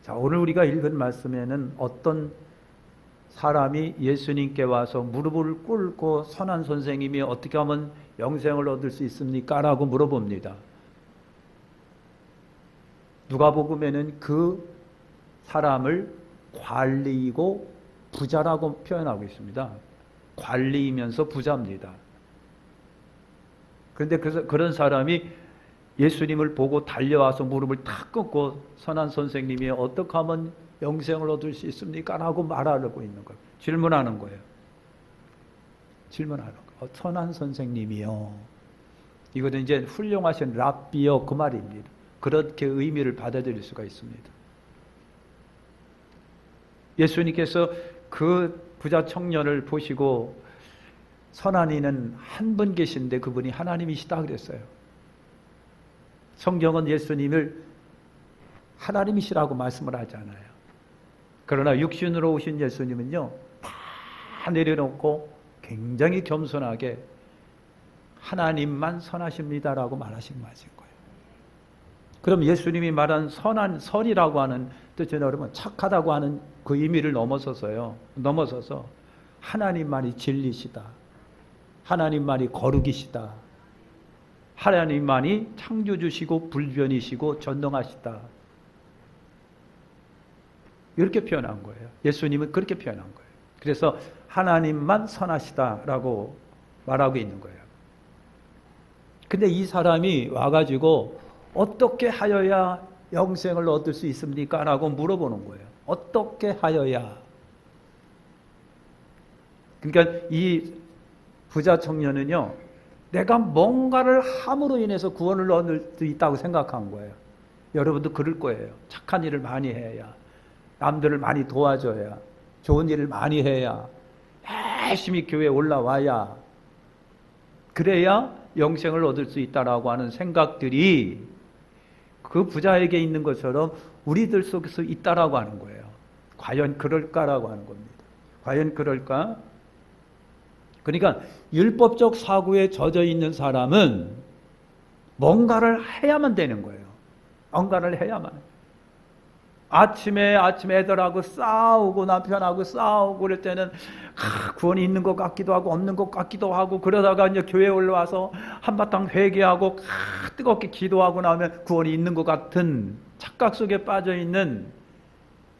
자, 오늘 우리가 읽은 말씀에는 어떤 사람이 예수님께 와서 무릎을 꿇고 선한 선생님이 어떻게 하면 영생을 얻을 수 있습니까? 라고 물어봅니다. 누가복음에는 그 사람을 관리이고 부자라고 표현하고 있습니다. 관리이면서 부자입니다. 그런데 그런 사람이 예수님을 보고 달려와서 무릎을 탁 꿇고 선한 선생님이 어떻게 하면 영생을 얻을 수 있습니까? 라고 말하려고 있는 거예요. 질문하는 거예요. 질문하는 거예요. 선한 선생님이요. 이거는 이제 훌륭하신 랍비요 그 말입니다. 그렇게 의미를 받아들일 수가 있습니다. 예수님께서 그 부자 청년을 보시고 선한 이는 한 분 계신데 그분이 하나님이시다 그랬어요. 성경은 예수님을 하나님이시라고 말씀을 하지 않아요. 그러나 육신으로 오신 예수님은요, 다 내려놓고 굉장히 겸손하게 하나님만 선하십니다라고 말하신 것인 거예요. 그럼 예수님이 말한 선한 설이라고 하는 뜻은 여러분 착하다고 하는 그 의미를 넘어서서 하나님만이 진리시다. 하나님만이 거룩이시다. 하나님만이 창조주시고 불변이시고 전능하시다. 이렇게 표현한 거예요. 예수님은 그렇게 표현한 거예요. 그래서 하나님만 선하시다라고 말하고 있는 거예요. 근데 이 사람이 와가지고 어떻게 하여야 영생을 얻을 수 있습니까? 라고 물어보는 거예요. 어떻게 하여야? 그러니까 이 부자 청년은요, 내가 뭔가를 함으로 인해서 구원을 얻을 수 있다고 생각한 거예요. 여러분도 그럴 거예요. 착한 일을 많이 해야, 남들을 많이 도와줘야, 좋은 일을 많이 해야, 열심히 교회에 올라와야, 그래야 영생을 얻을 수 있다라고 하는 생각들이 그 부자에게 있는 것처럼 우리들 속에서 있다라고 하는 거예요. 과연 그럴까라고 하는 겁니다. 과연 그럴까? 그러니까 율법적 사고에 젖어 있는 사람은 뭔가를 해야만 되는 거예요. 뭔가를 해야만. 아침에 애들하고 싸우고 남편하고 싸우고 그럴 때는 구원이 있는 것 같기도 하고 없는 것 같기도 하고, 그러다가 이제 교회에 올라와서 한바탕 회개하고 뜨겁게 기도하고 나면 구원이 있는 것 같은 착각 속에 빠져 있는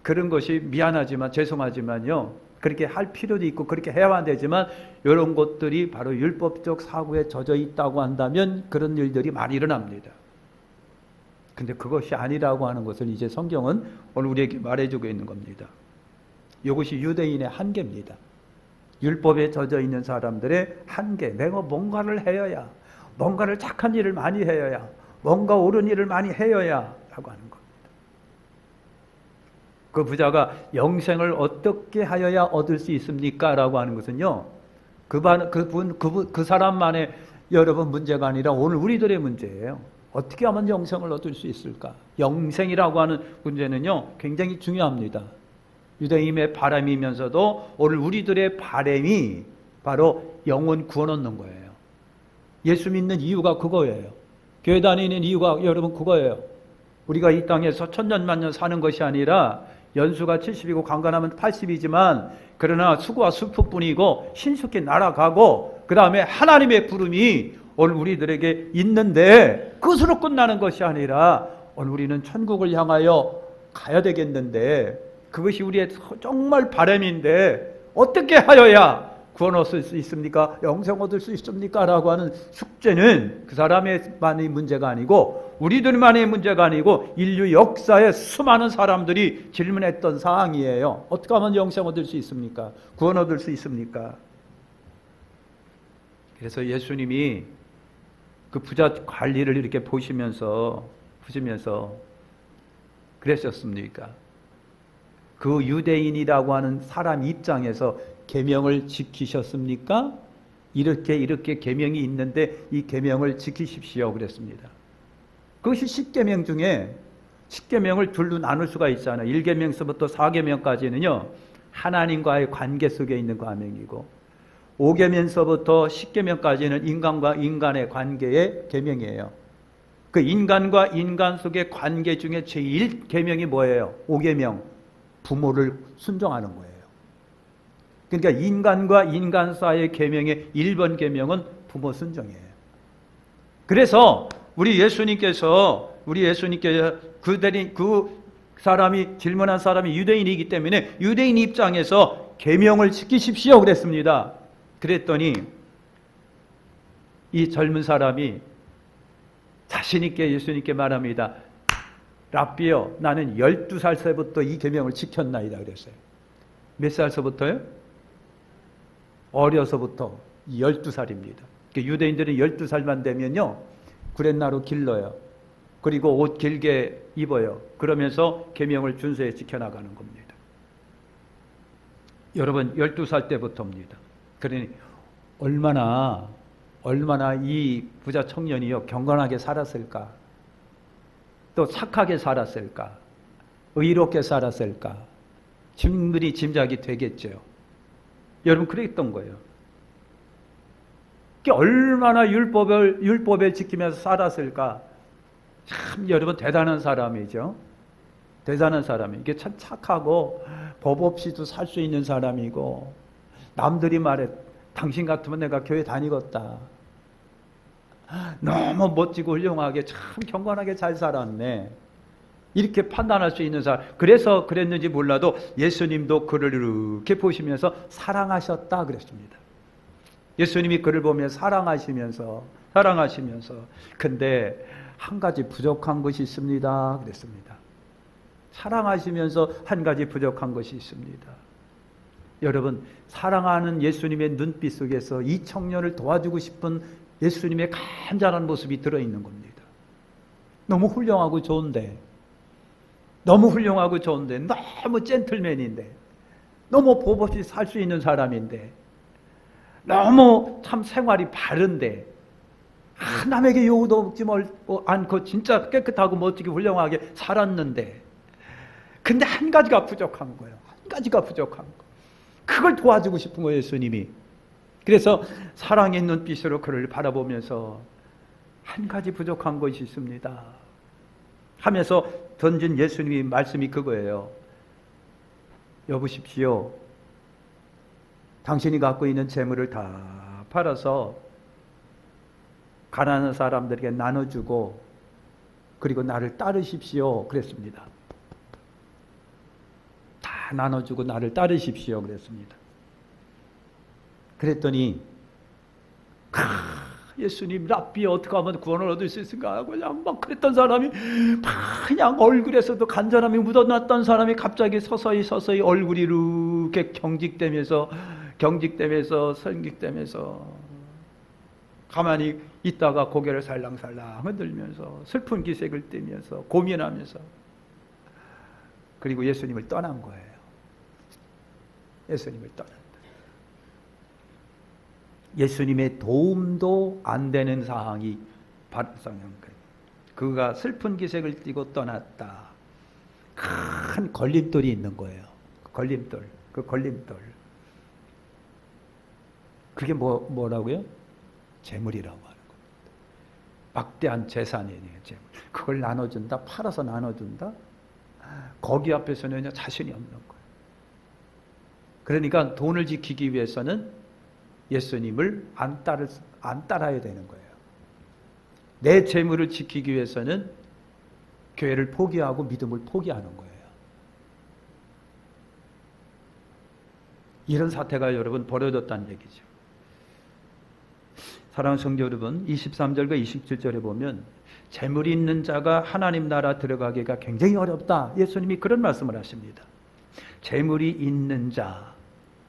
그런 것이 미안하지만 죄송하지만요, 그렇게 할 필요도 있고 그렇게 해야만 되지만 이런 것들이 바로 율법적 사고에 젖어 있다고 한다면 그런 일들이 많이 일어납니다. 근데 그것이 아니라고 하는 것을 이제 성경은 오늘 우리에게 말해주고 있는 겁니다. 이것이 유대인의 한계입니다. 율법에 젖어 있는 사람들의 한계. 내가 뭔가를 해야, 뭔가를 착한 일을 많이 해야, 뭔가 옳은 일을 많이 해야 라고 하는 겁니다. 그 부자가 영생을 어떻게 하여야 얻을 수 있습니까? 라고 하는 것은요, 그 사람만의 여러분 문제가 아니라 오늘 우리들의 문제예요. 어떻게 하면 영생을 얻을 수 있을까? 영생이라고 하는 문제는요, 굉장히 중요합니다. 유대인의 바람이면서도 오늘 우리들의 바람이 바로 영혼 구원 얻는 거예요. 예수 믿는 이유가 그거예요. 교회 다니는 이유가 여러분 그거예요. 우리가 이 땅에서 천년만년 사는 것이 아니라 연수가 70이고 강건하면 80이지만 그러나 수고와 수표뿐이고 신속히 날아가고 그 다음에 하나님의 부름이 오늘 우리들에게 있는데 그것으로 끝나는 것이 아니라 오늘 우리는 천국을 향하여 가야 되겠는데 그것이 우리의 정말 바람인데 어떻게 하여야 구원 얻을 수 있습니까? 영생 얻을 수 있습니까? 라고 하는 숙제는 그 사람의만의 문제가 아니고 우리들만의 문제가 아니고 인류 역사에 수많은 사람들이 질문했던 사항이에요. 어떻게 하면 영생 얻을 수 있습니까? 구원 얻을 수 있습니까? 그래서 예수님이 그 부자 관리를 이렇게 보시면서 그랬었습니까? 그 유대인이라고 하는 사람 입장에서 계명을 지키셨습니까? 이렇게 계명이 있는데 이 계명을 지키십시오 그랬습니다. 그것이 10계명 중에 10계명을 둘로 나눌 수가 있잖아요. 1계명서부터 4계명까지는요 하나님과의 관계 속에 있는 계명이고 5계명서부터 10계명까지는 인간과 인간의 관계의 계명이에요. 그 인간과 인간 속의 관계 중에 제일 계명이 뭐예요? 5계명. 부모를 순종하는 거예요. 그러니까 인간과 인간 사이의 계명의 1번 계명은 부모 순종이에요. 그래서 우리 예수님께서 그 사람이 질문한 사람이 유대인이기 때문에 유대인 입장에서 계명을 지키십시오 그랬습니다. 그랬더니 이 젊은 사람이 자신 있게 예수님께 말합니다. 랍비요, 나는 12살 때부터 이 계명을 지켰나이다 그랬어요. 몇 살서부터요? 어려서부터 12살입니다. 유대인들은 12살만 되면요 구렛나루 길러요. 그리고 옷 길게 입어요. 그러면서 계명을 준수해 지켜나가는 겁니다. 여러분 12살 때부터입니다. 그러니 얼마나 이 부자 청년이요 경건하게 살았을까, 또 착하게 살았을까, 의롭게 살았을까, 충분히 짐작이 되겠죠. 여러분 그랬던 거예요. 얼마나 율법을 지키면서 살았을까. 참 여러분 대단한 사람이죠. 대단한 사람이 이게 참 착하고 법 없이도 살 수 있는 사람이고, 남들이 말해 당신 같으면 내가 교회 다니겠다. 너무 멋지고 훌륭하게 참 경건하게 잘 살았네. 이렇게 판단할 수 있는 사람. 그래서 그랬는지 몰라도 예수님도 그를 이렇게 보시면서 사랑하셨다 그랬습니다. 예수님이 그를 보며 사랑하시면서 근데 한 가지 부족한 것이 있습니다 그랬습니다. 사랑하시면서 한 가지 부족한 것이 있습니다. 여러분 사랑하는 예수님의 눈빛 속에서 이 청년을 도와주고 싶은 예수님의 간절한 모습이 들어있는 겁니다. 너무 훌륭하고 좋은데, 너무 젠틀맨인데, 너무 법 없이 살 수 있는 사람인데, 너무 참 생활이 바른데, 남에게 요구도 먹지 않고 진짜 깨끗하고 멋지게 훌륭하게 살았는데, 근데 한 가지가 부족한 거예요. 그걸 도와주고 싶은 거예요 예수님이. 그래서 사랑의 눈빛으로 그를 바라보면서 한 가지 부족한 것이 있습니다 하면서 던진 예수님의 말씀이 그거예요. 여보십시오, 당신이 갖고 있는 재물을 다 팔아서 가난한 사람들에게 나눠주고 그리고 나를 따르십시오 그랬습니다. 다 나눠주고 나를 따르십시오 그랬습니다. 그랬더니 예수님 랍비 어떻게 하면 구원을 얻을 수 있을까 하고 그냥 막 그랬던 사람이 그냥 얼굴에서도 간절함이 묻어났던 사람이 갑자기 서서히 얼굴이 이렇게 경직되면서 가만히 있다가 고개를 살랑살랑 흔들면서 슬픈 기색을 띠면서 고민하면서 그리고 예수님을 떠난 거예요. 예수님을 떠난다. 예수님의 도움도 안 되는 상황이 발생한 거예요. 그가 슬픈 기색을 띠고 떠났다. 큰 걸림돌이 있는 거예요. 그 걸림돌. 그게 뭐라고요? 재물이라고 하는 겁니다. 막대한 재산이에요. 재물. 그걸 나눠준다. 팔아서 나눠준다. 거기 앞에서는 자신이 없는 거예요. 그러니까 돈을 지키기 위해서는 예수님을 안 따라야 되는 거예요. 내 재물을 지키기 위해서는 교회를 포기하고 믿음을 포기하는 거예요. 이런 사태가 여러분 벌어졌다는 얘기죠. 사랑하는 성도 여러분, 23절과 27절에 보면 재물이 있는 자가 하나님 나라 들어가기가 굉장히 어렵다. 예수님이 그런 말씀을 하십니다. 재물이 있는 자,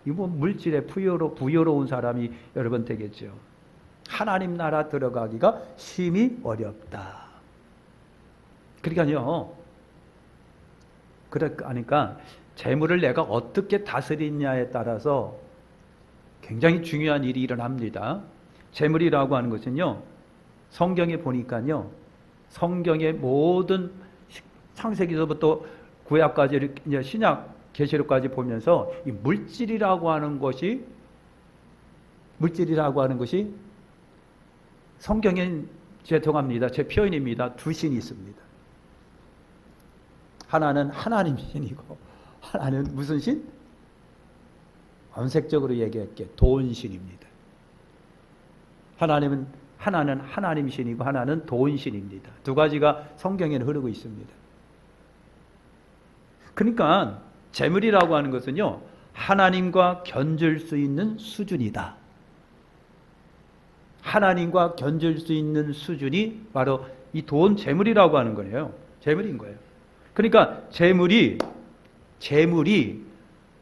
이거 물질에 부여로운 사람이 여러분 되겠죠. 하나님 나라 들어가기가 심히 어렵다. 그러니까 재물을 내가 어떻게 다스리냐에 따라서 굉장히 중요한 일이 일어납니다. 재물이라고 하는 것은요, 성경에 보니까요, 성경의 모든 창세기서부터 구약까지 신약 계시록까지 보면서 이 물질이라고 하는 것이 성경엔 죄송합니다. 제 표현입니다. 두 신이 있습니다. 하나는 하나님 신이고 하나는 무슨 신? 원색적으로 얘기할게. 돈 신입니다. 하나는 하나님 신이고 하나는 돈 신입니다. 두 가지가 성경에는 흐르고 있습니다. 그러니까 재물이라고 하는 것은요, 하나님과 견줄 수 있는 수준이다. 하나님과 견줄 수 있는 수준이 바로 이 돈, 재물이라고 하는 거예요. 재물인 거예요. 그러니까 재물이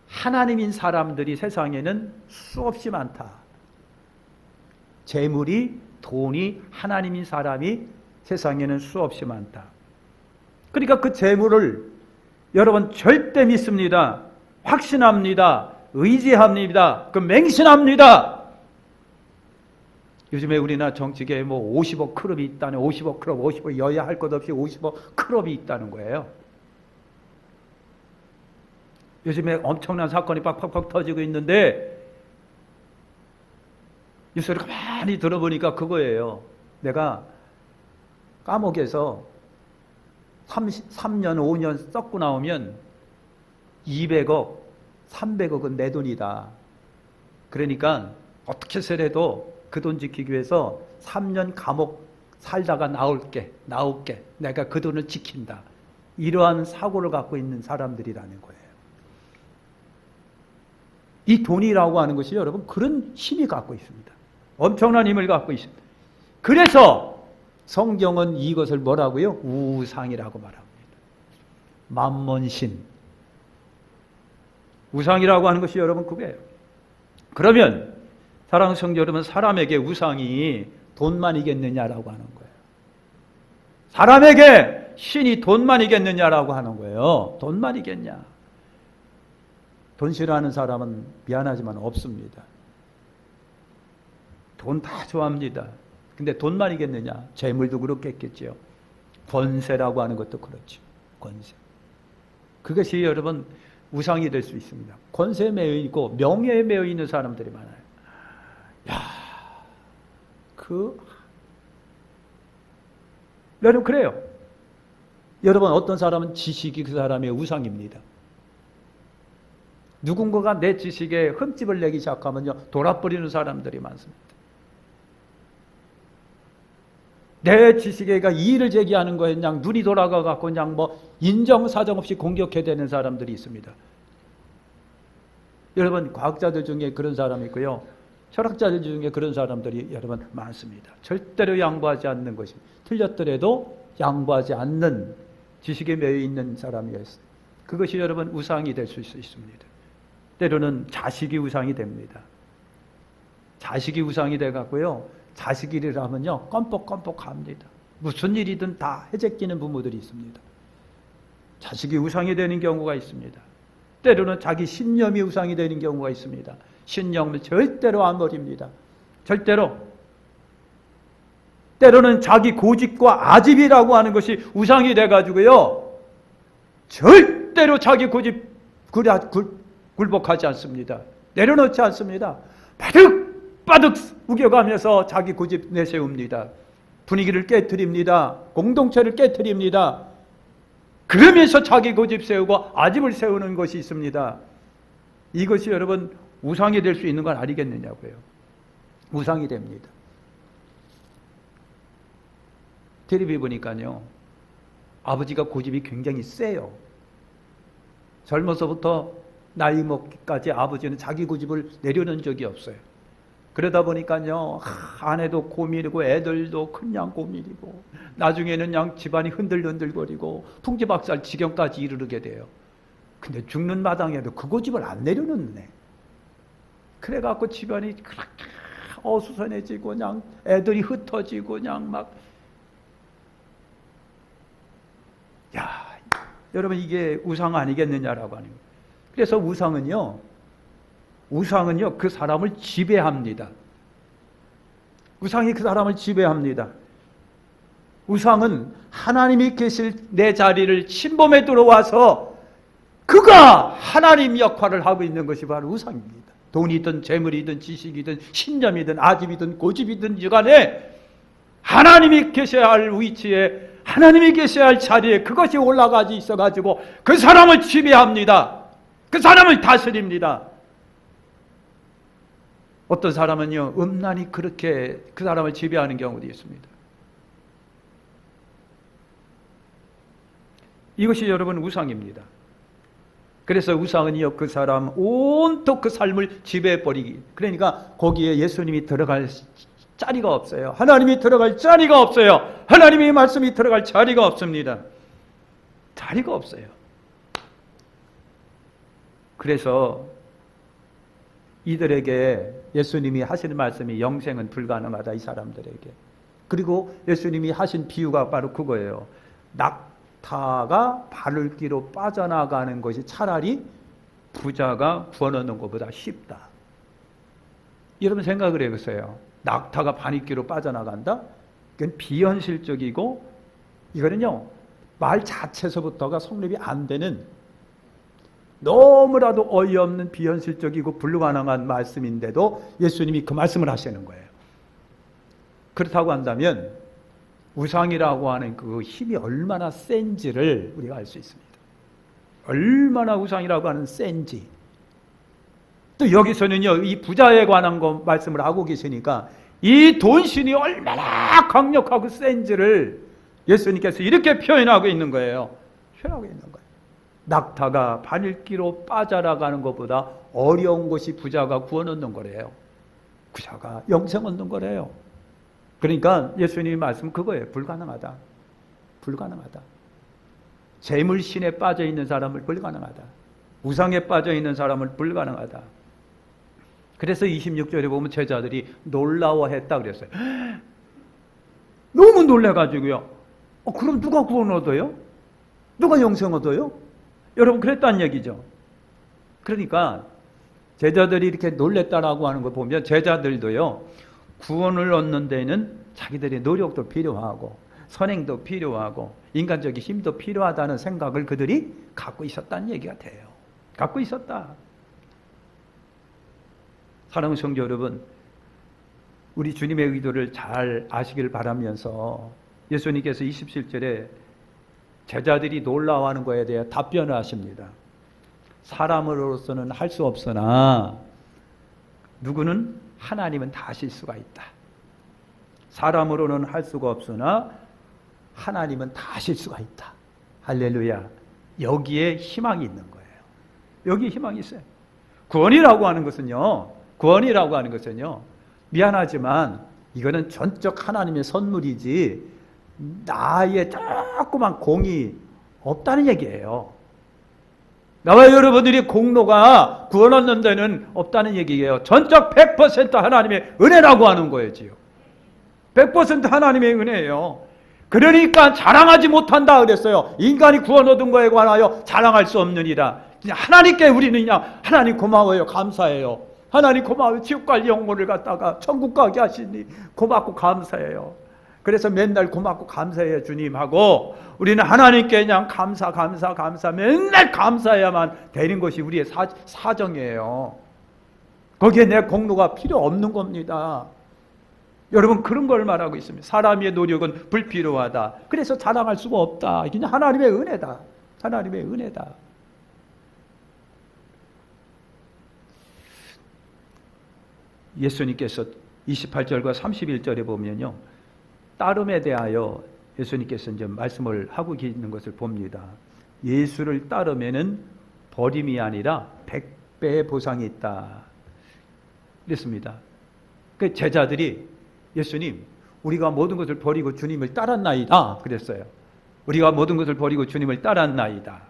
하나님인 사람들이 세상에는 수없이 많다. 재물이, 돈이 하나님인 사람이 세상에는 수없이 많다. 그러니까 그 재물을 여러분 절대 믿습니다. 확신합니다. 의지합니다. 그 맹신합니다. 요즘에 우리나라 정치계에 50억 클럽이 있다네. 50억 클럽, 50억 여야 할 것 없이 50억 클럽이 있다는 거예요. 요즘에 엄청난 사건이 팍팍팍 터지고 있는데 뉴스를 가만히 들어보니까 그거예요. 내가 감옥에서 3년, 5년 썩고 나오면 200억, 300억은 내 돈이다. 그러니까 어떻게 해서라도 그 돈 지키기 위해서 3년 감옥 살다가 나올게. 내가 그 돈을 지킨다. 이러한 사고를 갖고 있는 사람들이라는 거예요. 이 돈이라고 하는 것이 여러분 그런 힘이 갖고 있습니다. 엄청난 힘을 갖고 있습니다. 그래서 성경은 이것을 뭐라고요? 우상이라고 말합니다. 만몬신. 우상이라고 하는 것이 여러분 그거예요. 그러면 사랑하는 성도 여러분, 사람에게 우상이 돈만이겠느냐라고 하는 거예요. 사람에게 신이 돈만이겠느냐라고 하는 거예요. 돈만이겠냐. 돈 싫어하는 사람은 미안하지만 없습니다. 돈 다 좋아합니다. 근데 돈만이겠느냐? 재물도 그렇겠죠. 권세라고 하는 것도 그렇죠. 권세. 그것이 여러분 우상이 될 수 있습니다. 권세에 매여 있고 명예에 매여 있는 사람들이 많아요. 여러분 그래요. 여러분 어떤 사람은 지식이 그 사람의 우상입니다. 누군가가 내 지식에 흠집을 내기 시작하면요, 돌아버리는 사람들이 많습니다. 내 지식에가 이의를 제기하는 거에 그냥 눈이 돌아가갖고 그냥 인정사정 없이 공격해대는 사람들이 있습니다. 여러분, 과학자들 중에 그런 사람이 있고요. 철학자들 중에 그런 사람들이 여러분 많습니다. 절대로 양보하지 않는 것입니다. 틀렸더라도 양보하지 않는 지식에 매여 있는 사람이었어요. 그것이 여러분 우상이 될 수 있습니다. 때로는 자식이 우상이 됩니다. 자식이 우상이 돼갖고요. 자식 일을 하면요. 껌뻑껌뻑 합니다. 무슨 일이든 다 해제끼는 부모들이 있습니다. 자식이 우상이 되는 경우가 있습니다. 때로는 자기 신념이 우상이 되는 경우가 있습니다. 신념을 절대로 안 버립니다. 절대로. 때로는 자기 고집과 아집이라고 하는 것이 우상이 돼가지고요. 절대로 자기 고집 굴복하지 않습니다. 내려놓지 않습니다. 바득바득 우겨가면서 자기 고집 내세웁니다. 분위기를 깨트립니다. 공동체를 깨트립니다. 그러면서 자기 고집 세우고 아집을 세우는 것이 있습니다. 이것이 여러분 우상이 될 수 있는 건 아니겠느냐고요. 우상이 됩니다. 텔레비 보니까요. 아버지가 고집이 굉장히 세요. 젊어서부터 나이 먹기까지 아버지는 자기 고집을 내려놓은 적이 없어요. 그러다 보니까요. 아내도 고민이고 애들도 그냥 고민이고 나중에는 그냥 집안이 흔들흔들거리고 풍지박살 지경까지 이르게 돼요. 근데 죽는 마당에도 그 고집을 안 내려놓네. 그래갖고 집안이 그렇게 어수선해지고 그냥 애들이 흩어지고 그냥 막 여러분 이게 우상 아니겠느냐라고 하는 거예요. 그래서 우상은요 그 사람을 지배합니다. 우상이 그 사람을 지배합니다. 우상은 하나님이 계실 내 자리를 침범해 들어와서 그가 하나님 역할을 하고 있는 것이 바로 우상입니다. 돈이든 재물이든 지식이든 신념이든 아집이든 고집이든 간에 하나님이 계셔야 할 위치에, 하나님이 계셔야 할 자리에 그것이 올라가지 있어가지고 그 사람을 지배합니다. 그 사람을 다스립니다. 어떤 사람은요, 음란히 그렇게 그 사람을 지배하는 경우도 있습니다. 이것이 여러분 우상입니다. 그래서 우상은요, 그 사람 온통 그 삶을 지배해버리기. 그러니까 거기에 예수님이 들어갈 자리가 없어요. 하나님이 들어갈 자리가 없어요. 하나님의 말씀이 들어갈 자리가 없습니다. 자리가 없어요. 그래서 이들에게 예수님이 하시는 말씀이 영생은 불가능하다, 이 사람들에게. 그리고 예수님이 하신 비유가 바로 그거예요. 낙타가 바늘귀로 빠져나가는 것이 차라리 부자가 구워넣는 것보다 쉽다. 여러분 생각을 해보세요. 낙타가 바늘귀로 빠져나간다? 그건 비현실적이고, 이거는요, 말 자체에서부터가 성립이 안 되는, 너무나도 어이없는 비현실적이고 불가능한 말씀인데도 예수님이 그 말씀을 하시는 거예요. 그렇다고 한다면 우상이라고 하는 그 힘이 얼마나 센지를 우리가 알 수 있습니다. 얼마나 우상이라고 하는 센지. 또 여기서는요, 이 부자에 관한 거 말씀을 하고 계시니까 이 돈신이 얼마나 강력하고 센지를 예수님께서 이렇게 표현하고 있는 거예요. 표현하고 있는 거예요. 낙타가 바늘귀로 빠져나가는 것보다 어려운 것이 부자가 구워넣는 거래요. 부자가 영생 얻는 거래요. 그러니까 예수님의 말씀은 그거예요. 불가능하다. 불가능하다. 재물신에 빠져 있는 사람을 불가능하다. 우상에 빠져 있는 사람을 불가능하다. 그래서 26절에 보면 제자들이 놀라워했다 그랬어요. 너무 놀래가지고요. 그럼 누가 구원 얻어요? 누가 영생 얻어요? 여러분 그랬다는 얘기죠. 그러니까 제자들이 이렇게 놀랬다라고 하는 걸 보면 제자들도요, 구원을 얻는 데는 자기들의 노력도 필요하고 선행도 필요하고 인간적인 힘도 필요하다는 생각을 그들이 갖고 있었다는 얘기가 돼요. 갖고 있었다. 사랑하는 성도 여러분, 우리 주님의 의도를 잘 아시길 바라면서 예수님께서 27절에 제자들이 놀라워하는 것에 대해 답변을 하십니다. 사람으로서는 할 수 없으나 누구는 하나님은 다 하실 수가 있다. 사람으로는 할 수가 없으나 하나님은 다 하실 수가 있다. 할렐루야. 여기에 희망이 있는 거예요. 여기에 희망이 있어요. 구원이라고 하는 것은요, 미안하지만 이거는 전적 하나님의 선물이지 나의 조그만 공이 없다는 얘기예요. 나와 여러분들이 공로가 구원 얻는 데는 없다는 얘기예요. 전적 100% 하나님의 은혜라고 하는 거예요. 100% 하나님의 은혜예요. 그러니까 자랑하지 못한다 그랬어요. 인간이 구원 얻은 거에 관하여 자랑할 수 없느니라. 그냥 하나님께 우리는 그냥 하나님 고마워요. 감사해요. 하나님 고마워요. 지옥 갈 영혼을 갖다가 천국 가게 하시니 고맙고 감사해요. 그래서 맨날 고맙고 감사해요 주님 하고, 우리는 하나님께 그냥 감사 맨날 감사해야만 되는 것이 우리의 사정이에요. 거기에 내 공로가 필요 없는 겁니다. 여러분 그런 걸 말하고 있습니다. 사람의 노력은 불필요하다. 그래서 자랑할 수가 없다. 그냥 하나님의 은혜다. 하나님의 은혜다. 예수님께서 28절과 31절에 보면요, 따름에 대하여 예수님께서 이제 말씀을 하고 계시는 것을 봅니다. 예수를 따르면은 버림이 아니라 100배의 보상이 있다. 그랬습니다. 그 제자들이 예수님, 우리가 모든 것을 버리고 주님을 따랐나이다. 그랬어요. 우리가 모든 것을 버리고 주님을 따랐나이다.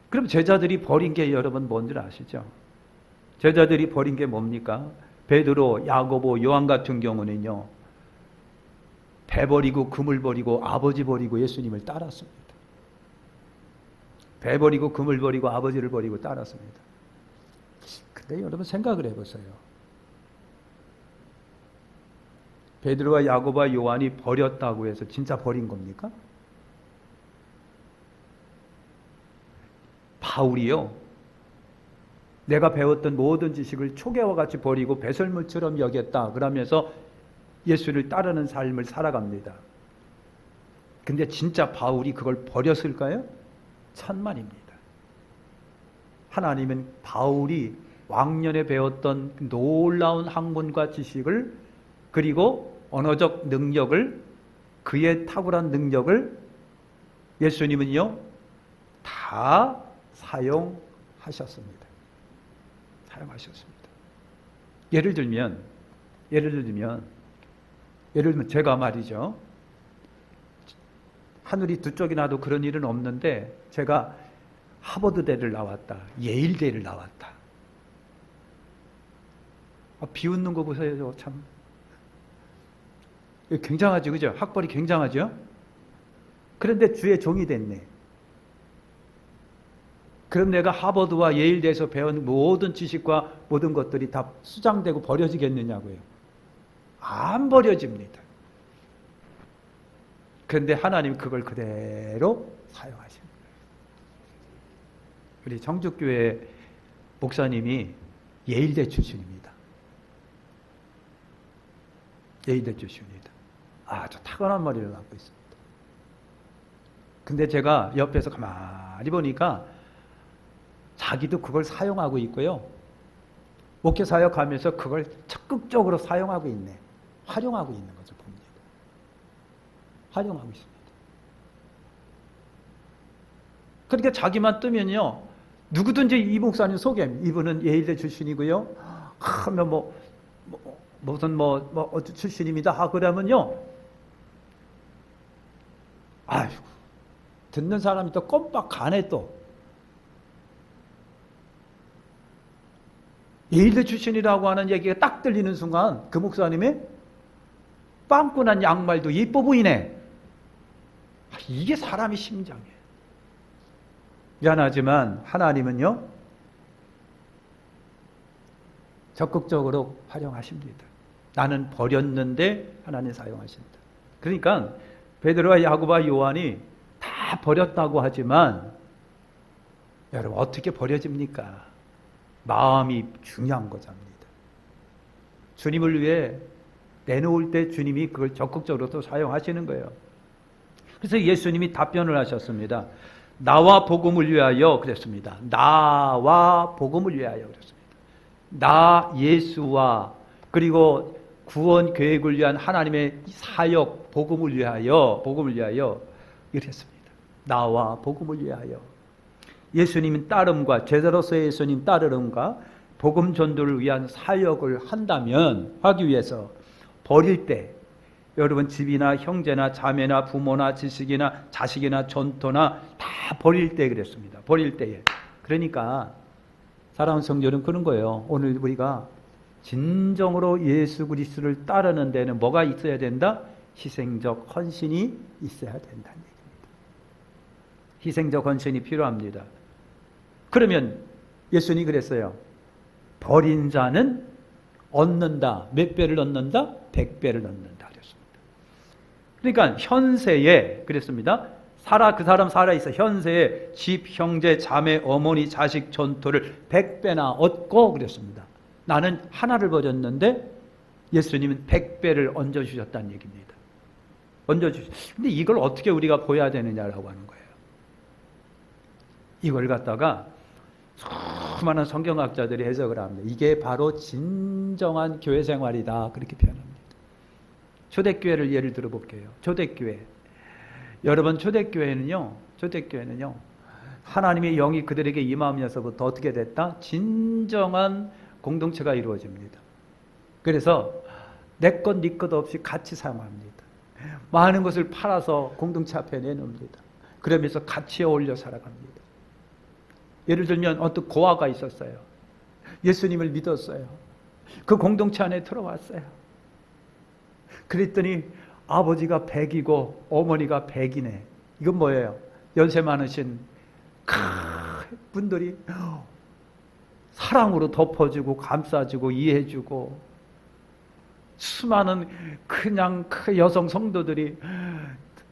그럼 제자들이 버린 게 여러분 뭔지 아시죠? 제자들이 버린 게 뭡니까? 베드로, 야고보, 요한 같은 경우는요, 배 버리고 금을 버리고 아버지 버리고 예수님을 따랐습니다. 배 버리고 금을 버리고 아버지를 버리고 따랐습니다. 근데 여러분 생각을 해보세요. 베드로와 야고보와 요한이 버렸다고 해서 진짜 버린 겁니까? 바울이요, 내가 배웠던 모든 지식을 초계와 같이 버리고 배설물처럼 여겼다 그러면서 예수를 따르는 삶을 살아갑니다. 근데 진짜 바울이 그걸 버렸을까요? 천만입니다. 하나님은 바울이 왕년에 배웠던 놀라운 학문과 지식을, 그리고 언어적 능력을, 그의 탁월한 능력을 예수님은요 다 사용하셨습니다. 예를 들면 제가 말이죠, 하늘이 두 쪽이 나도 그런 일은 없는데, 제가 하버드대를 나왔다, 예일대를 나왔다. 비웃는 거 보세요. 참 굉장하죠, 그죠? 학벌이 굉장하죠. 그런데 주의 종이 됐네. 그럼 내가 하버드와 예일대에서 배운 모든 지식과 모든 것들이 다 수장되고 버려지겠느냐고요. 안 버려집니다. 그런데 하나님 그걸 그대로 사용하십니다. 우리 청주교회 목사님이 예일대 출신입니다. 예일대 출신입니다. 아주 타고난 머리를 갖고 있습니다. 근데 제가 옆에서 가만히 보니까 자기도 그걸 사용하고 있고요, 목회 사역하면서 그걸 적극적으로 사용하고 있네, 활용하고 있는 것을 봅니다. 활용하고 있습니다. 그러니까 자기만 뜨면요 누구든지 이 목사님 소개, 이분은 예일대 출신이고요, 하면 무슨 출신입니다 하고 그러면요, 아이고 듣는 사람이 또 꼼빡 가네. 또 예일대 출신이라고 하는 얘기가 딱 들리는 순간 그 목사님의 빵꾸난 양말도 예뻐 보이네. 이게 사람의 심장이에요. 미안하지만 하나님은요 적극적으로 활용하십니다. 나는 버렸는데 하나님 사용하신다. 그러니까 베드로와 야고보와 요한이 다 버렸다고 하지만 여러분 어떻게 버려집니까? 마음이 중요한 거랍니다. 주님을 위해 내놓을 때 주님이 그걸 적극적으로 또 사용하시는 거예요. 그래서 예수님이 답변을 하셨습니다. 나와 복음을 위하여 그랬습니다. 나와 복음을 위하여 그랬습니다. 나 예수와 그리고 구원 계획을 위한 하나님의 사역 복음을 위하여 이랬습니다. 나와 복음을 위하여. 예수님 따름과 제자로서의 예수님 따름과 복음 전도를 위한 사역을 하기 위해서 버릴 때, 여러분 집이나 형제나 자매나 부모나 지식이나 자식이나 전토나 다 버릴 때 그랬습니다. 버릴 때에. 그러니까 사랑하는 성도는 그런 거예요. 오늘 우리가 진정으로 예수 그리스도를 따르는 데는 뭐가 있어야 된다? 희생적 헌신이 있어야 된다는 얘기입니다. 희생적 헌신이 필요합니다. 그러면 예수님이 그랬어요. 버린 자는 얻는다. 몇 배를 얻는다? 100배를 얻는다 그랬습니다. 그러니까 현세에 그랬습니다. 그 사람 살아있어. 현세에 집, 형제, 자매, 어머니, 자식, 전토를 100배나 얻고 그랬습니다. 나는 하나를 버렸는데 예수님은 100배를 얹어주셨다는 얘기입니다. 근데 이걸 어떻게 우리가 보여야 되느냐라고 하는 거예요. 이걸 갖다가 수많은 성경학자들이 해석을 합니다. 이게 바로 진정한 교회 생활이다. 그렇게 표현합니다. 초대교회를 예를 들어 볼게요. 초대교회. 여러분 초대교회는요. 하나님의 영이 그들에게 임하면서부터 어떻게 됐다? 진정한 공동체가 이루어집니다. 그래서 내 것, 네 것 없이 같이 사용합니다. 많은 것을 팔아서 공동체 앞에 내놓습니다. 그러면서 같이 어울려 살아갑니다. 예를 들면 어떤 고아가 있었어요. 예수님을 믿었어요. 그 공동체 안에 들어왔어요. 그랬더니 아버지가 100이고 어머니가 100이네. 이건 뭐예요? 연세 많으신 분들이 사랑으로 덮어주고 감싸주고 이해해주고, 수많은 그냥 그 여성 성도들이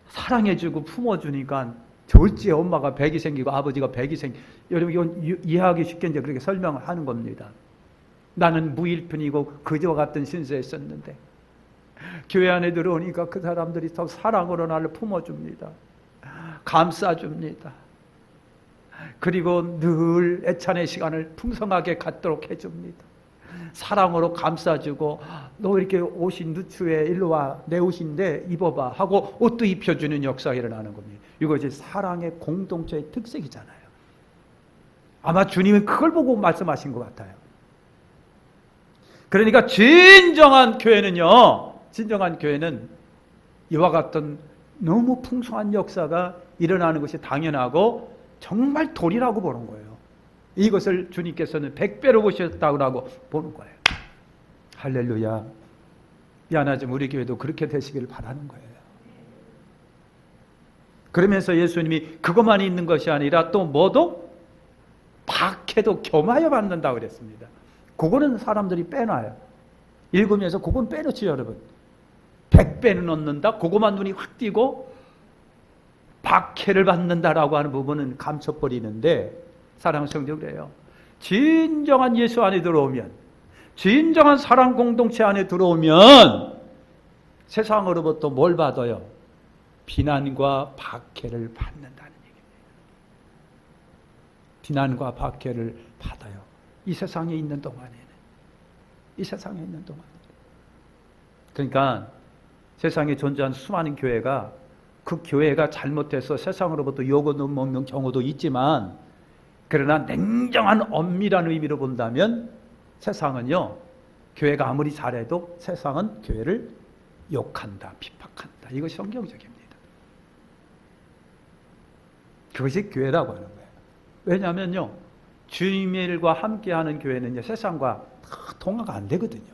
사랑해주고 품어주니까 졸지에 엄마가 100이 생기고 아버지가 100이 생기고. 여러분 이건 이해하기 쉽게 이제 그렇게 설명을 하는 겁니다. 나는 무일푼이고 그지와 같은 신세였었는데 교회 안에 들어오니까 그 사람들이 더 사랑으로 나를 품어줍니다. 감싸줍니다. 그리고 늘 애찬의 시간을 풍성하게 갖도록 해줍니다. 사랑으로 감싸주고, 너 이렇게 옷이 누추해, 일로 와, 내 옷인데 입어봐 하고 옷도 입혀주는 역사가 일어나는 겁니다. 이것이 사랑의 공동체의 특색이잖아요. 아마 주님은 그걸 보고 말씀하신 것 같아요. 그러니까 진정한 교회는 이와 같은 너무 풍성한 역사가 일어나는 것이 당연하고 정말 도리라고 보는 거예요. 이것을 주님께서는 100배로 보셨다고 보는 거예요. 할렐루야. 미안하지만 우리 교회도 그렇게 되시길 바라는 거예요. 그러면서 예수님이 그것만 있는 것이 아니라 또 뭐도 박해도 겸하여 받는다고 그랬습니다. 그거는 사람들이 빼놔요. 읽으면서 그건 빼놓지 여러분. 100배는 얻는다. 그것만 눈이 확 띄고 박해를 받는다라고 하는 부분은 감춰버리는데, 사랑하는 성도 그래요. 진정한 예수 안에 들어오면, 진정한 사랑 공동체 안에 들어오면 세상으로부터 뭘 받아요? 비난과 박해를 받는다는 얘기입니다. 비난과 박해를 받아요. 이 세상에 있는 동안에는. 그러니까 세상에 존재하는 수많은 교회가, 그 교회가 잘못해서 세상으로부터 욕을 먹는 경우도 있지만, 그러나 냉정한 엄밀한 의미로 본다면 세상은요, 교회가 아무리 잘해도 세상은 교회를 욕한다, 비판한다. 이것이 성경적입니다. 그것이 교회라고 하는 거예요. 왜냐하면요, 주님의 일과 함께하는 교회는요, 세상과 동화가 안 되거든요.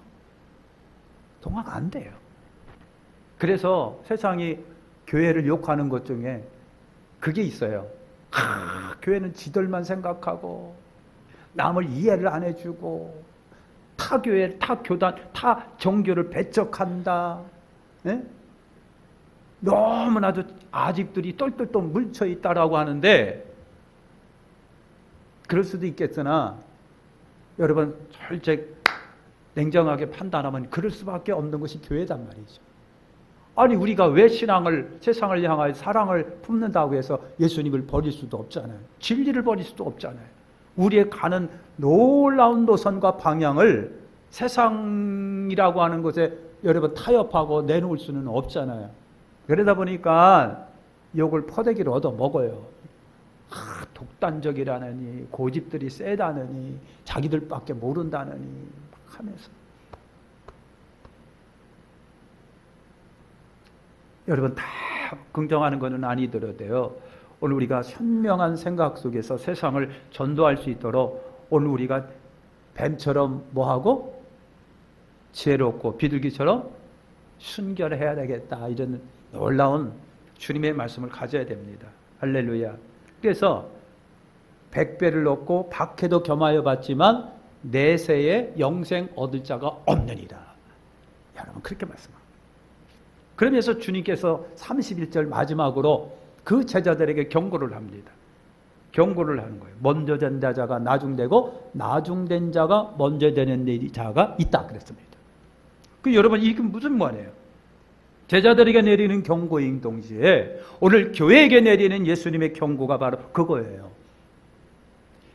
동화가 안 돼요. 그래서 세상이 교회를 욕하는 것 중에 그게 있어요. 교회는 지들만 생각하고 남을 이해를 안 해주고 타 교회, 타 교단, 타 종교를 배척한다. 네? 너무나도 아직들이 똘똘똘 뭉쳐 있다라고 하는데, 그럴 수도 있겠으나 여러분 절제 냉정하게 판단하면 그럴 수밖에 없는 것이 교회단 말이죠. 아니 우리가 왜 세상을 향하여 사랑을 품는다고 해서 예수님을 버릴 수도 없잖아요. 진리를 버릴 수도 없잖아요. 우리의 가는 놀라운 노선과 방향을 세상이라고 하는 것에 여러분 타협하고 내놓을 수는 없잖아요. 그러다 보니까 욕을 퍼대기를 얻어 먹어요. 독단적이라느니, 고집들이 세다느니, 자기들밖에 모른다느니 막 하면서. 여러분 다 긍정하는 것은 아니더라도요, 오늘 우리가 현명한 생각 속에서 세상을 전도할 수 있도록 오늘 우리가 뱀처럼 뭐하고 지혜롭고 비둘기처럼 순결해야 되겠다, 이런 놀라운 주님의 말씀을 가져야 됩니다. 할렐루야. 그래서 100배를 얻고 박해도 겸하여 받지만 내세에 영생 얻을 자가 없느니라. 여러분 그렇게 말씀합니다. 그러면서 주님께서 31절 마지막으로 그 제자들에게 경고를 합니다. 경고를 하는 거예요. 먼저 된 자가 나중되고 나중된 자가 먼저 되는 자가 있다 그랬습니다. 그 여러분 이게 무슨 말이에요? 제자들에게 내리는 경고인 동시에 오늘 교회에게 내리는 예수님의 경고가 바로 그거예요.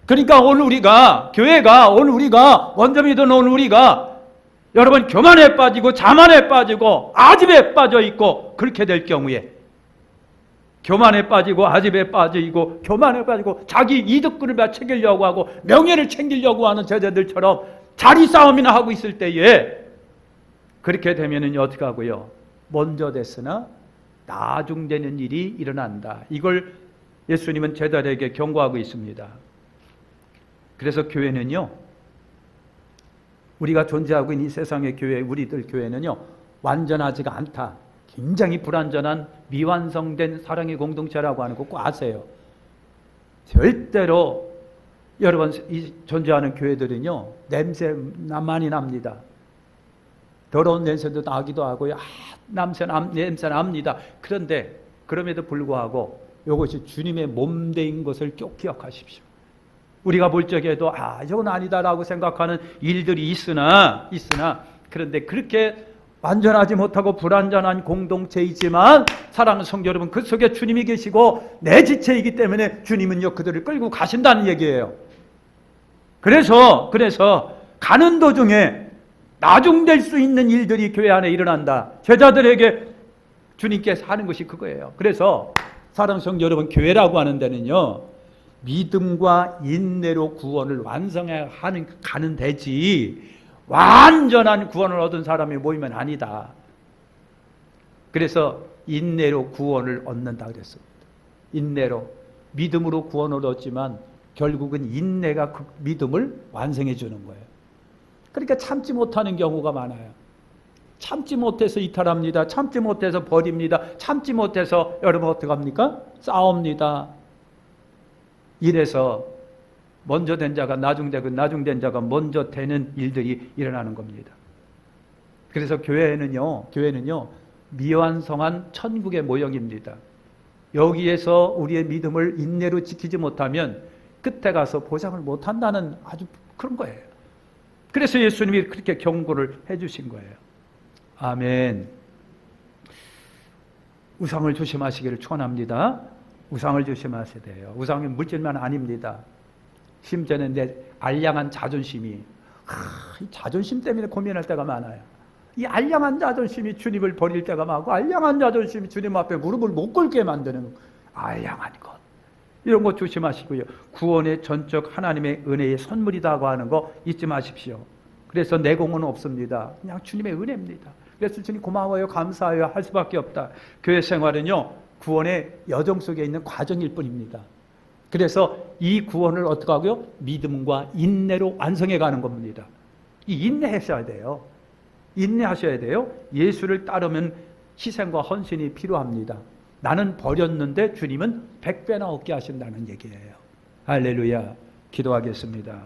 그러니까 오늘 우리가, 교회가, 오늘 우리가, 먼저 믿은 오늘 우리가 여러분 교만에 빠지고 자만에 빠지고 아집에 빠져 있고 그렇게 될 경우에, 교만에 빠지고 아집에 빠지고 교만에 빠지고 자기 이득권을 챙기려고 하고 명예를 챙기려고 하는 제자들처럼 자리 싸움이나 하고 있을 때에, 그렇게 되면은 어떻게 하고요? 먼저 됐으나 나중되는 일이 일어난다. 이걸 예수님은 제자들에게 경고하고 있습니다. 그래서 교회는요, 우리가 존재하고 있는 이 세상의 교회, 우리들 교회는요, 완전하지가 않다. 굉장히 불완전한 미완성된 사랑의 공동체라고 하는 거 꼭 아세요. 절대로 여러분 이 존재하는 교회들은요, 냄새 많이 납니다. 더러운 냄새도 나기도 하고요. 냄새 납니다. 그런데 그럼에도 불구하고 이것이 주님의 몸되인 것을 꼭 기억하십시오. 우리가 볼 적에도 저건 아니다라고 생각하는 일들이 있으나 그런데 그렇게 완전하지 못하고 불완전한 공동체이지만 사랑하는 성도 여러분, 그 속에 주님이 계시고 내 지체이기 때문에 주님은요 그들을 끌고 가신다는 얘기예요. 그래서 가는 도중에 나중될 수 있는 일들이 교회 안에 일어난다. 제자들에게 주님께서 하는 것이 그거예요. 그래서 사랑하는 성도 여러분, 교회라고 하는 데는요 믿음과 인내로 구원을 완성해 가는 데지 완전한 구원을 얻은 사람이 모이면 아니다. 그래서 인내로 구원을 얻는다 그랬습니다. 인내로, 믿음으로 구원을 얻지만 결국은 인내가 그 믿음을 완성해 주는 거예요. 그러니까 참지 못하는 경우가 많아요. 참지 못해서 이탈합니다. 참지 못해서 버립니다. 참지 못해서 여러분 어떻게 합니까? 싸웁니다. 이래서 먼저 된 자가 나중되고 나중된 자가 먼저 되는 일들이 일어나는 겁니다. 그래서 교회는요 미완성한 천국의 모형입니다. 여기에서 우리의 믿음을 인내로 지키지 못하면 끝에 가서 보상을 못한다는 아주 그런 거예요. 그래서 예수님이 그렇게 경고를 해주신 거예요. 아멘. 우상을 조심하시기를 축원합니다. 우상을 조심하셔야 돼요. 우상은 물질만 아닙니다. 심지어는 내 알량한 자존심이 이 자존심 때문에 고민할 때가 많아요. 이 알량한 자존심이 주님을 버릴 때가 많고 알량한 자존심이 주님 앞에 무릎을 못 꿇게 만드는 알량한 것. 이런 거 조심하시고요. 구원의 전적 하나님의 은혜의 선물이라고 하는 거 잊지 마십시오. 그래서 내공은 없습니다. 그냥 주님의 은혜입니다. 그래서 주님 고마워요, 감사해요 할 수밖에 없다. 교회 생활은요 구원의 여정 속에 있는 과정일 뿐입니다. 그래서 이 구원을 어떻게 하고요? 믿음과 인내로 완성해 가는 겁니다. 이 인내하셔야 돼요. 인내하셔야 돼요. 예수를 따르면 희생과 헌신이 필요합니다. 나는 버렸는데 주님은 100배나 얻게 하신다는 얘기예요. 할렐루야. 기도하겠습니다.